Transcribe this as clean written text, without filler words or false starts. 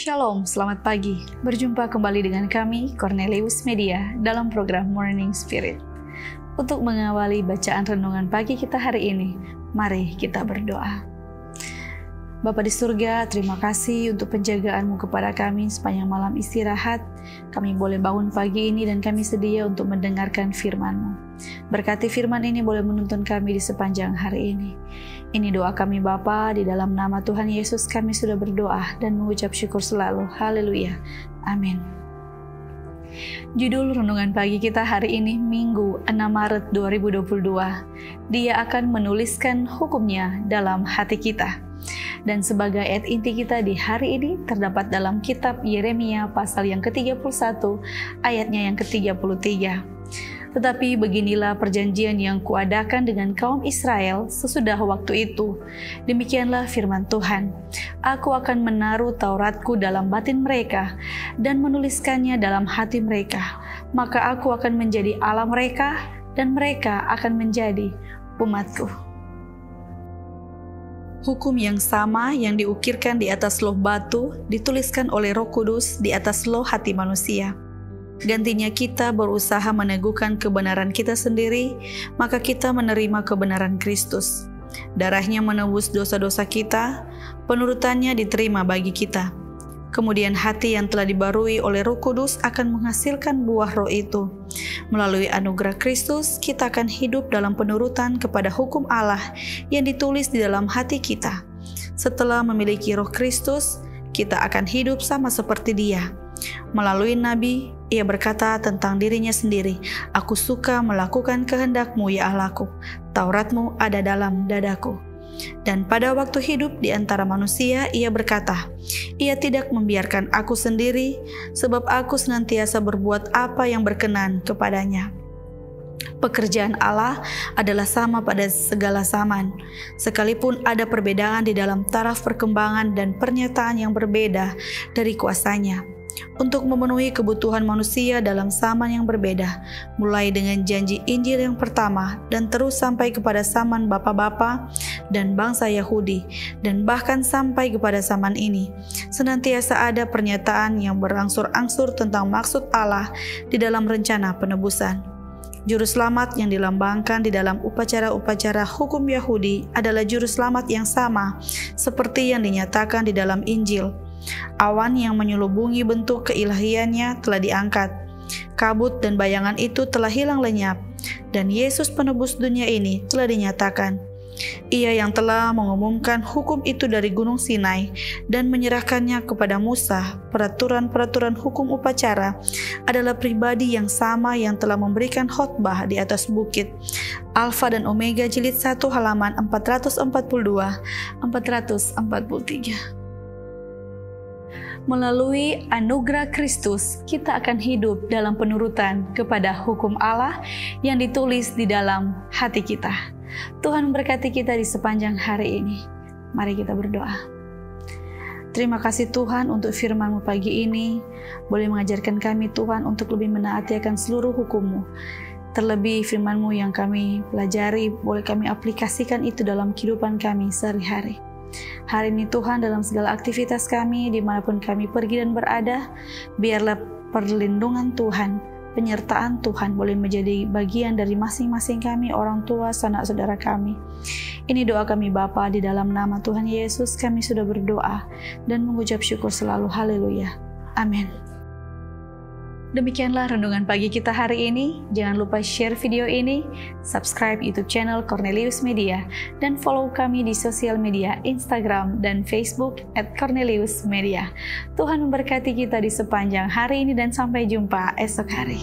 Shalom, selamat pagi. Berjumpa kembali dengan kami, Cornelius Media, dalam program Morning Spirit. Untuk mengawali bacaan renungan pagi kita hari ini, mari kita berdoa. Bapa di surga, terima kasih untuk penjagaan-Mu kepada kami sepanjang malam istirahat. Kami boleh bangun pagi ini dan kami sedia untuk mendengarkan firman-Mu. Berkati firman ini boleh menuntun kami di sepanjang hari ini. Ini doa kami Bapa, di dalam nama Tuhan Yesus kami sudah berdoa dan mengucap syukur selalu. Haleluya. Amin. Judul renungan pagi kita hari ini Minggu 6 Maret 2022. Dia akan menuliskan hukumnya dalam hati kita. Dan sebagai ayat inti kita di hari ini terdapat dalam kitab Yeremia pasal yang ke-31 ayatnya yang ke-33. Tetapi beginilah perjanjian yang kuadakan dengan kaum Israel sesudah waktu itu. Demikianlah firman Tuhan. Aku akan menaruh Tauratku dalam batin mereka dan menuliskannya dalam hati mereka. Maka aku akan menjadi Allah mereka dan mereka akan menjadi umatku. Hukum yang sama yang diukirkan di atas loh batu dituliskan oleh Roh Kudus di atas loh hati manusia. Gantinya kita berusaha meneguhkan kebenaran kita sendiri, maka kita menerima kebenaran Kristus. Darahnya menebus dosa-dosa kita, penurutannya diterima bagi kita. Kemudian hati yang telah dibarui oleh Roh Kudus akan menghasilkan buah Roh itu. Melalui anugerah Kristus, kita akan hidup dalam penurutan kepada hukum Allah yang ditulis di dalam hati kita. Setelah memiliki Roh Kristus, kita akan hidup sama seperti Dia. Melalui Nabi, Ia berkata tentang dirinya sendiri, "Aku suka melakukan kehendak-Mu ya Allahku, Taurat-Mu ada dalam dadaku." Dan pada waktu hidup di antara manusia, Ia berkata, "Ia tidak membiarkan aku sendiri, sebab aku senantiasa berbuat apa yang berkenan kepadanya." Pekerjaan Allah adalah sama pada segala zaman, sekalipun ada perbedaan di dalam taraf perkembangan dan pernyataan yang berbeda dari kuasanya. Untuk memenuhi kebutuhan manusia dalam zaman yang berbeda, mulai dengan janji Injil yang pertama dan terus sampai kepada zaman bapa-bapa dan bangsa Yahudi, dan bahkan sampai kepada zaman ini, senantiasa ada pernyataan yang berangsur-angsur tentang maksud Allah di dalam rencana penebusan. Juru selamat yang dilambangkan di dalam upacara-upacara hukum Yahudi adalah juru selamat yang sama seperti yang dinyatakan di dalam Injil. Awan yang menyelubungi bentuk keilahiannya telah diangkat. Kabut dan bayangan itu telah hilang lenyap, dan Yesus penebus dunia ini telah dinyatakan. Ia yang telah mengumumkan hukum itu dari Gunung Sinai dan menyerahkannya kepada Musa, peraturan-peraturan hukum upacara, adalah pribadi yang sama yang telah memberikan khotbah di atas bukit. Alfa dan Omega jilid 1 halaman 442-443. Melalui anugerah Kristus, kita akan hidup dalam penurutan kepada hukum Allah yang ditulis di dalam hati kita. Tuhan memberkati kita di sepanjang hari ini. Mari kita berdoa. Terima kasih Tuhan untuk firman-Mu pagi ini. Boleh mengajarkan kami Tuhan untuk lebih menaati akan seluruh hukum-Mu. Terlebih firman-Mu yang kami pelajari, boleh kami aplikasikan itu dalam kehidupan kami sehari-hari. Hari ini Tuhan, dalam segala aktivitas kami, dimanapun kami pergi dan berada, biarlah perlindungan Tuhan, penyertaan Tuhan boleh menjadi bagian dari masing-masing kami, orang tua, sanak saudara kami. Ini doa kami Bapa, di dalam nama Tuhan Yesus kami sudah berdoa dan mengucap syukur selalu. Haleluya. Amin. Demikianlah renungan pagi kita hari ini. Jangan lupa share video ini, subscribe YouTube channel Cornelius Media, dan follow kami di sosial media Instagram dan Facebook @Cornelius Media. Tuhan memberkati kita di sepanjang hari ini dan sampai jumpa esok hari.